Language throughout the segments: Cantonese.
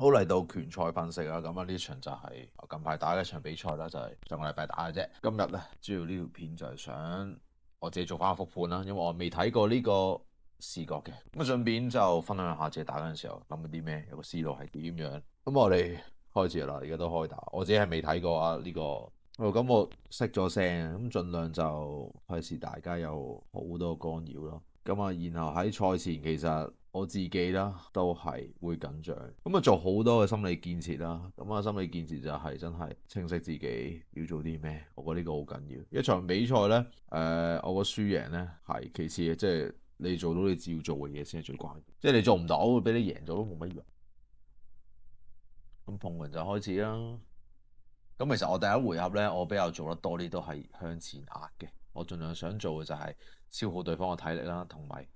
好，嚟到拳賽分析啦，咁啊呢場就係近排打嘅一場比賽啦，就係上個禮拜打嘅啫。今日咧主要呢條片就係想我自己做翻個復盤啦，因為我未睇過呢個視覺嘅，咁啊順便就分享下自己打嗰陣時候諗咗啲咩，有個思路係點樣。咁我哋開始啦，而家都開打，我自己係未睇過啊呢個，咁我熄咗聲，咁盡量就費事大家有好多干擾咯。咁啊，然後喺賽前其實我自己啦都係會緊張，咁啊做好多嘅心理建設啦。咁啊心理建設就係真係清晰自己要做啲咩，我覺得呢個好緊要。一場比賽呢，我個輸贏呢係其次嘅，即係你做到你只要做嘅嘢先係最關鍵。即係你做唔到，俾你贏咗都冇乜用。咁碰完就開始啦。咁其實我第一回合呢，我比較做得多啲都係向前壓嘅。我盡量想做嘅就係消耗對方嘅體力啦，同埋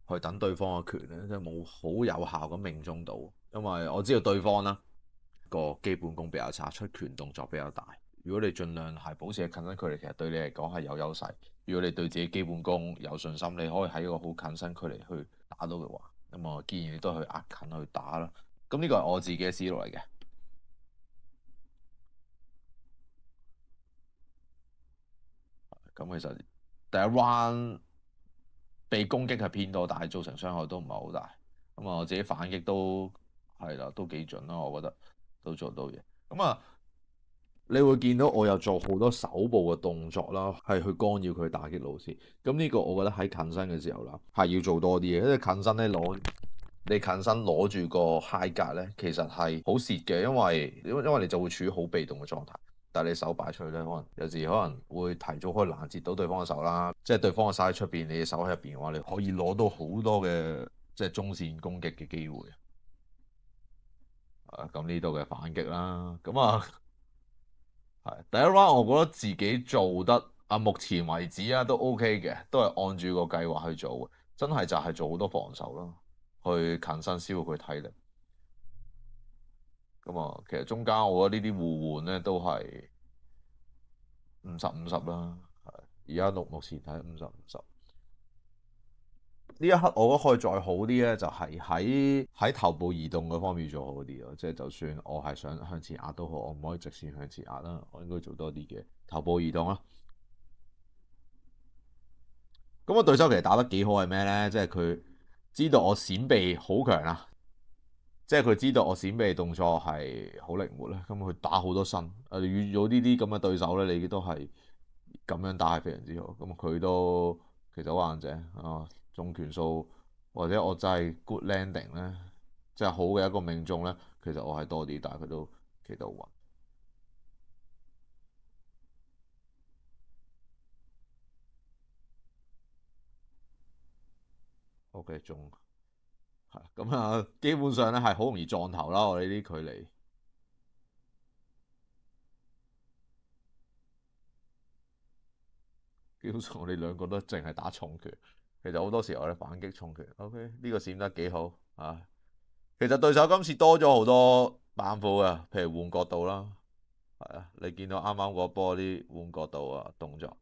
去等對方嘅拳咧，即係冇好有效咁命中到。因為我知道對方啦個基本功比較差，出拳動作比較大。如果你盡量係保持近身距離，其實對你嚟講係有優勢。如果你對自己基本功有信心，你可以喺一個好近身距離去打到嘅話，咁我建議你都去壓近去打啦。咁呢個係我自己嘅思路嚟嘅。咁其實第一 round 被攻擊係偏多，但係造成傷害都唔係好大。咁啊，我自己反擊都係啦，都幾準啦，我覺得都做到嘢。咁啊，你會見到我有做好多手部嘅動作啦，係去干擾佢打擊路線。咁呢個我覺得喺近身嘅時候啦，係要做多啲嘅，因為近身咧你近身攞住個 high guard 咧，其實係好蝕嘅，因為你就會處於好被動嘅狀態。但係你手擺出去咧，可能有時可能會提早可以攔截到對方嘅手啦。即係對方嘅手喺出邊，你嘅手喺入邊嘅話，你可以攞到好多嘅即係中線攻擊嘅機會。咁呢度嘅反擊啦，咁啊係第一 round，我覺得自己做得目前為止都 OK 嘅，都係按住個計劃去做嘅。真係就係做好多防守咯，去近身消耗佢體力。咁啊，其實中間我覺得呢啲互換咧都係50-50啦。而家目前睇50-50。呢一刻我覺得可以再好啲咧，就係喺頭部移動嗰方面做好啲咯。即係就算我係想向前壓都好，我唔可以直線向前壓啦，我應該做多啲嘅頭部移動啦。咁個對手其實打得幾好係咩呢？即係佢知道我閃避好強啊，即係佢知道我閃避動作係好靈活咧。咁佢打好多身，遇到呢啲咁嘅對手呢，你都係咁樣打係非常之好。咁佢都其實好硬淨啊，中拳數或者我真係 good landing 呢，即係好嘅一個命中呢。其實我係多啲，但係佢都企到穩。OK，中係咁啊，基本上咧係好容易撞頭啦。我哋呢啲距離，基本上我哋兩個都淨係打重拳。其實好多時候我哋反擊重拳。OK，呢個閃得幾好啊！其實對手今次多咗好多板斧啊，譬如換角度啦，係啊，你見到啱啱嗰波啲換角度啊動作。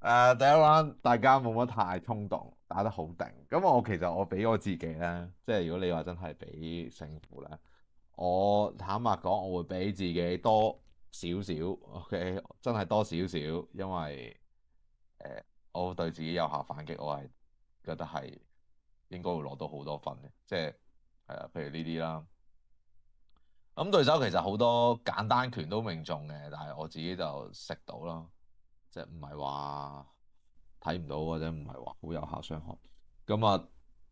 第一 round 大家冇乜太衝動，打得好定。咁其實我俾我自己咧，即係如果你話真係俾勝負咧，我坦白講，我會俾自己多少少，OK，真係多少少，因為我對自己有效反擊，我係覺得係應該會攞到好多分嘅，即係譬如呢啲啦。咁對手其實好多簡單拳都命中嘅，但係我自己就食到咯。即係唔係話睇唔到或者唔係話好有效傷害。咁啊，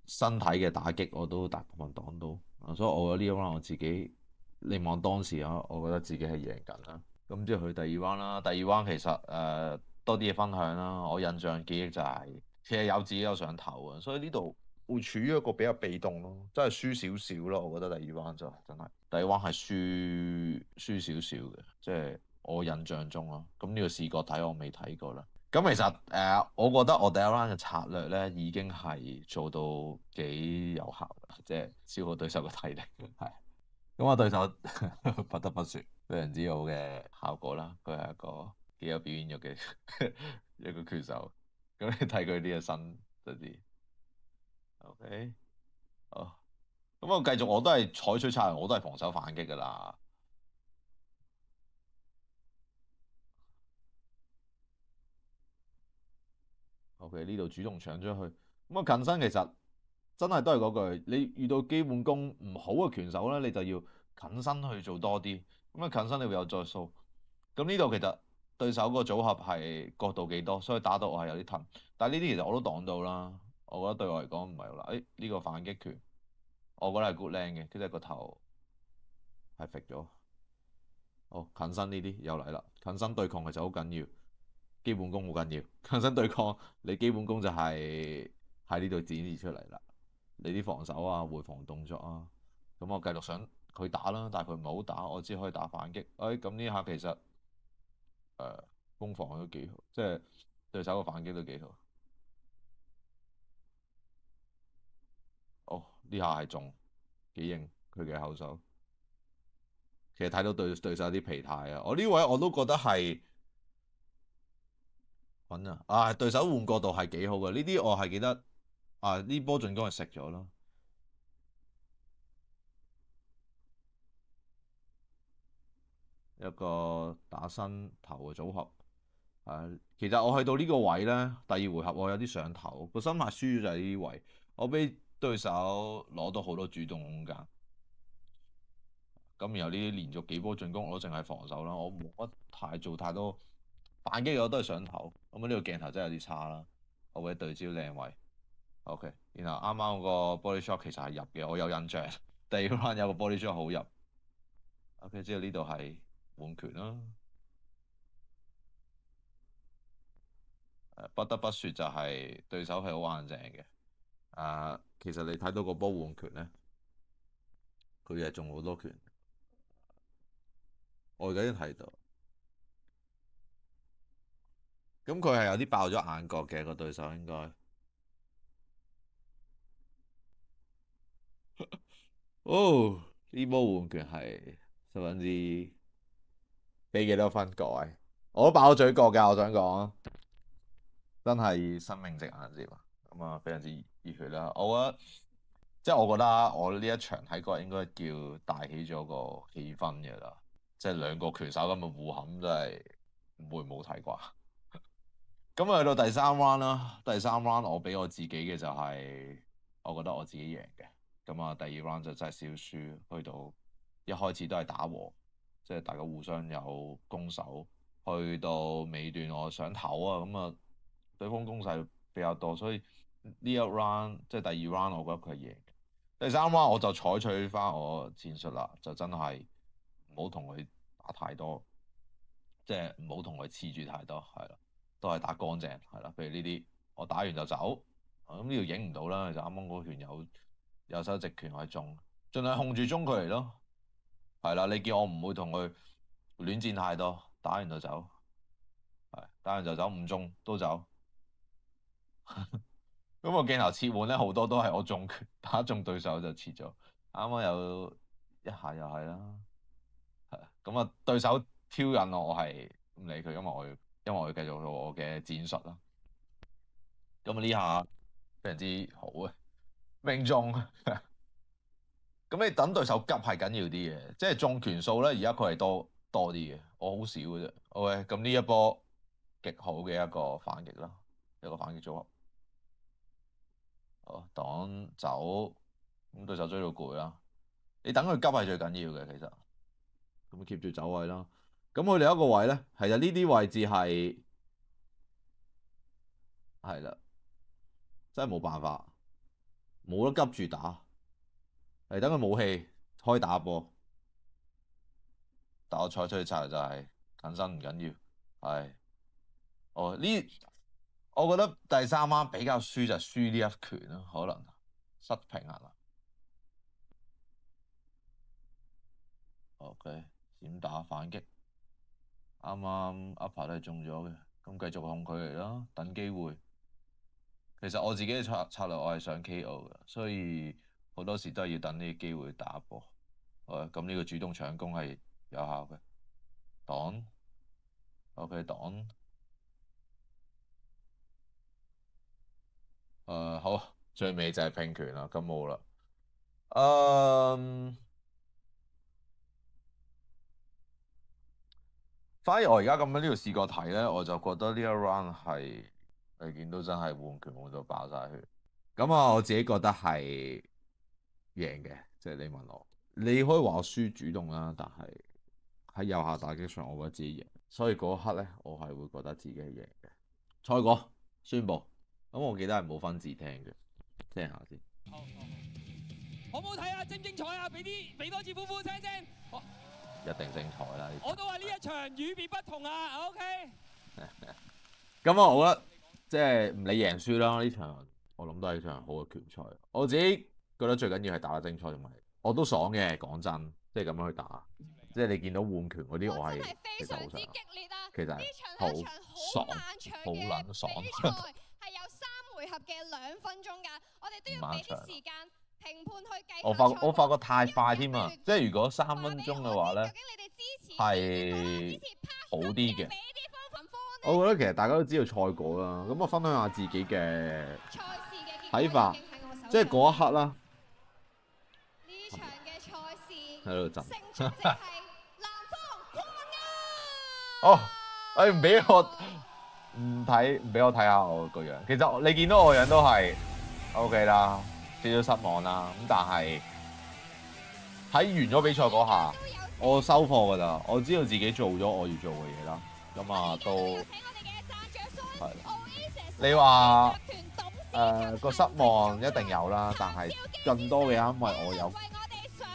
身體嘅打擊我都大部分擋到，所以我覺得呢一 round 我自己，你望當時啊，我覺得自己係贏緊啦。咁之後去第二 round 啦，第二 round 其實多啲嘢分享啦。我印象記憶就係其實有自己有上頭啊，所以呢度會處於一個比較被動咯，真係輸少少咯。我覺得第二 round 就真係第二 round 係輸少少嘅，即係我印象中咯。咁呢個視覺睇我未睇過啦。咁其實我覺得我第一 round 嘅策略咧已經係做到幾有效嘅，即係消耗對手嘅體力。係咁我對手不得不説非常之好嘅效果啦。佢係一個幾有表現欲嘅一個拳手。咁你睇佢呢個身就知。OK，哦，咁我繼續我都係採取策略，我都係防守反擊㗎啦。OK，呢度主動搶出去，咁啊近身其實真係都係嗰句，你遇到基本功唔好嘅拳手咧，你就要近身去做多啲，咁啊近身你會有着數。咁呢度其實對手個組合係角度幾多，所以打到我係有啲褪。但係呢啲其實我都擋到啦，我覺得對我嚟講唔係好難。誒呢個反擊拳，我覺得係 good land 嘅，跟住個頭係揈咗。哦，近身呢啲又嚟啦，近身對抗其實好緊要，基本功好緊要。近身對抗你基本功就係喺呢度展示出嚟啦。你啲防守啊、回防動作啊，咁我繼續想佢打啦，但係佢唔係好打，我只可以打反擊。誒咁呢下其實攻防都幾好，即係對手個反擊都幾好。哦，呢下係中幾型佢嘅後手，其實睇到對手啲疲態啊。我呢位我都覺得係穩啊！啊，對手換角度係幾好嘅，呢啲我係記得啊。呢波進攻係食咗咯，一個打身頭嘅組合。其實我去到呢個位咧，第二回合我有啲上頭，個心態輸咗就係呢啲位，我俾對手攞到好多主動空間。咁然後呢啲連續幾波進攻，我都淨係防守啦，我冇乜做太多反擊，我都係上頭。咁啊呢個鏡頭真係有啲差啦，我會對焦靚位。OK，然後啱啱個 body shot 其實係入嘅，我有印象。第二 round 有個 body shot 好入。OK，之後呢度係換拳啦。不得不說就係對手係好硬淨嘅。其實你睇到個波換拳咧，佢係中好多拳。我而家已經睇到，咁佢係有啲爆咗眼角嘅個對手應該。哦，呢波換拳係十分之俾幾多分各位？我都爆咗嘴角㗎，我想講，真係生命值硬接啊！咁啊，非常之熱血啦。我覺得即係我覺得我呢一場睇過應該叫帶起咗個氣氛嘅啦。即係兩個拳手咁嘅互冚，真係唔會冇睇啩。咁啊，去到第三 round 啦，第三 round 我俾我自己嘅就係，我覺得我自己贏嘅。咁啊，第二 round 就真係少輸，去到一開始都係打和，即係大家互相有攻守。去到尾段我想唞啊，咁啊對方攻勢比較多，所以呢一 round 即係第二 round，我覺得佢係贏嘅。第三 round 我就採取翻我戰術啦，就真係唔好同佢打太多，即係唔好同佢黐住太多，係啦，都係打乾淨，係啦。譬如呢啲我打完就走，咁呢度影唔到啦。其實啱啱嗰拳有手直拳係中，盡量控住中距離咯。係啦，你見我唔會同佢亂戰太多，打完就走，係打完就走，唔中都走。咁個鏡頭切換咧，好多都係我中拳打中對手就切咗。啱啱有一下又係啦，係咁啊，對手挑釁我係唔理佢，因為我要繼續做我嘅戰術啦。咁啊呢下非常之好啊，命中。咁你等對手急係緊要啲嘅，即係中拳數咧，而家佢係多啲嘅，我好少嘅啫。OK，咁呢一波極好嘅一個反擊啦，一個反擊組合。哦，擋走，咁對手追到攰啦。你等佢急係最緊要嘅，其實。咁 keep 住走位啦。咁佢哋一個位咧，其實呢啲位置係啦，真係冇辦法，冇得急住打，係等佢冇氣開打波。但我採取嘅策略就係近身唔緊要，係。哦，我覺得第三彎比較輸就係輸呢一拳咯，可能失平衡啦。OK，閃打反擊，啱啱 upper 都係中咗嘅，咁繼續控佢嚟啦，等機會。其實我自己嘅策略我係想 KO 嘅，所以好多時都係要等呢啲機會打波。咁呢個主動搶攻係有效嘅，擋，OK 擋。好，最尾就係拼拳啦，咁冇啦。反而我而家咁樣呢條視覺睇咧，我就覺得呢一 round 係你見到真係換拳換到爆晒血。咁啊，我自己覺得係贏嘅，即係你問我，你可以話我輸主動啦，但係喺右下打擊上，我覺得自己贏，所以嗰一刻咧，我係會覺得自己係贏嘅。賽果宣佈，咁我記得係冇分字聽嘅，聽下先。好唔好睇啊？精唔精彩啊？俾多次呼呼聲先。一定精彩啦！我都話呢一場與別不同啊 ，OK。咁啊，我覺得即係唔理贏輸啦，呢場我諗都係場好嘅拳賽。我自己覺得最緊要係打得精彩，同埋我都爽嘅。講真，即係咁樣去打，即係你見到換拳嗰啲，我係非常之激烈啊！其實呢場係一場好漫長嘅比賽，係有3回合嘅2分鐘㗎。我哋都要俾啲時間評判去計。我發覺太快添啊！即係如果3分鐘嘅話咧，係好啲嘅。我覺得其實大家都知道賽果啦，咁我分享下自己嘅睇法，即係嗰一刻啦。呢場嘅賽事喺度震。勝出者係南方鄺文哦，唔俾我唔俾我睇下我個樣。其實你見到我樣都係 OK 啦，少少失望啦。咁但係喺完咗比賽嗰下，我收貨㗎啦。我知道自己做咗我要做嘅嘢啦。咁啊，都係。你話個失望一定有啦，但係更多嘅因為我有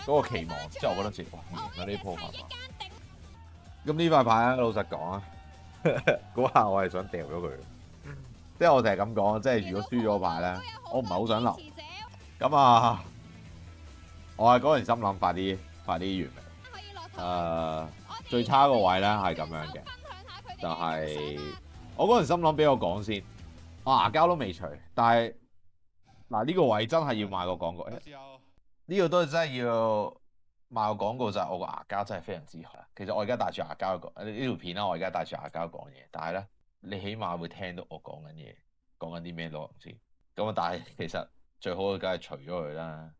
嗰個期望，即係我覺得自己哇贏咗呢鋪係嘛。咁呢塊牌咧，老實講啊，嗰下我係想掉咗佢，即係我成日咁講，即係如果輸咗牌咧，我唔係好想留。咁啊，我係嗰陣心諗快啲完美。最差個位咧係咁樣嘅。就係、我嗰陣心諗俾我講先，我牙膠都未除，但係嗱呢個位真係要賣個廣告，呢個都係真係要賣個廣告，就係我個牙膠真係非常之好。其實我而家戴住牙膠呢條片啦，我而家戴住牙膠講嘢，但係咧你起碼會聽到我講緊嘢，講緊啲咩內容先。咁啊，但係其實最好嘅梗係除咗佢啦。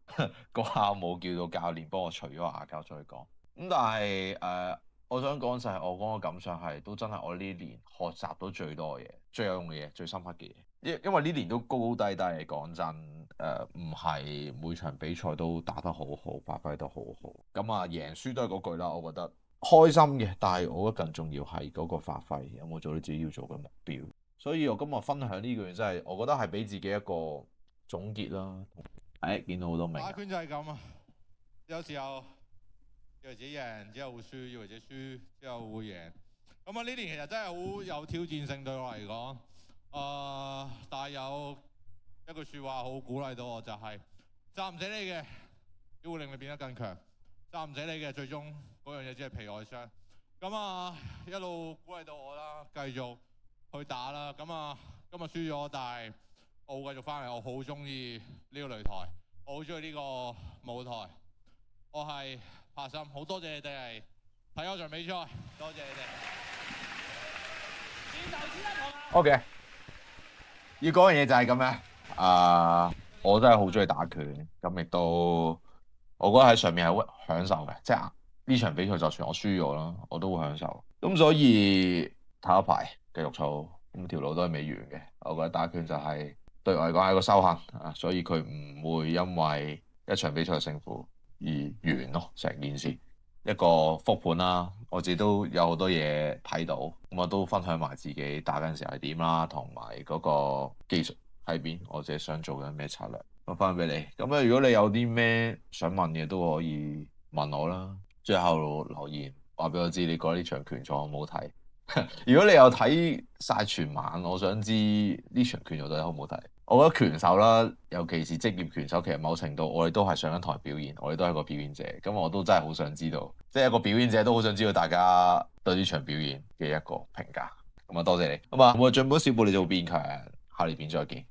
嗰下冇叫到教練幫我除咗牙膠再講。咁但係我想講就係我嗰個感想係都真係我呢年學習到最多嘅嘢、最有用嘅嘢、最深刻嘅嘢。因為呢年都高高低低，講真唔係每場比賽都打得好好、發揮得好好。咁啊，贏輸都係嗰句啦。我覺得開心嘅，但係我覺得更重要係嗰個發揮有冇做到自己要做嘅目標。所以我今日分享呢句真係，我覺得係俾自己一個總結啦。見到好多名。打拳就係咁啊，有時候以為自己贏之後會輸，以為自己輸之後會贏。咁啊，呢年其實真係好有挑戰性對我嚟講。但係有一句説話好鼓勵到我，就係殺唔死你嘅，只會令你變得更強；殺唔死你嘅，最終嗰樣嘢只係皮外傷。咁啊，一路鼓勵到我啦，繼續去打啦。咁啊，今日輸咗，但係我會繼續翻嚟。我好中意呢個擂台，我好中意呢個舞台。我係柏森，好多謝你哋嚟睇我場比賽，多謝你哋。OK，要講嘅嘢就係咁樣。我真係好中意打拳，咁亦都我覺得喺上面係好享受嘅。即係呢場比賽，就算我輸咗啦，我都會享受。咁所以睇一排繼續操，咁條路都係未完嘅。我覺得打拳就係對我嚟講係一個修行啊，所以佢唔會因為一場比賽嘅勝負而完咯，成件事一個復盤啦。我自己都有好多嘢睇到，咁我都分享埋自己打緊時候係點啦，同埋嗰個技術喺邊，我自己想做緊咩策略，我分享俾你。咁如果你有啲咩想問嘅都可以問我啦。最後留言話俾我知你覺得呢場拳賽好唔好睇。如果你有睇晒全晚，我想知呢場拳賽到底好唔好睇。我覺得拳手啦，尤其是職業拳手，其實某程度我哋都係上緊台表演，我哋都係個表演者。咁我都真係好想知道，即係一個表演者都好想知道大家對呢場表演嘅一個評價。咁啊，多謝你。咁啊，我進步小步你就會變強，下年片再見。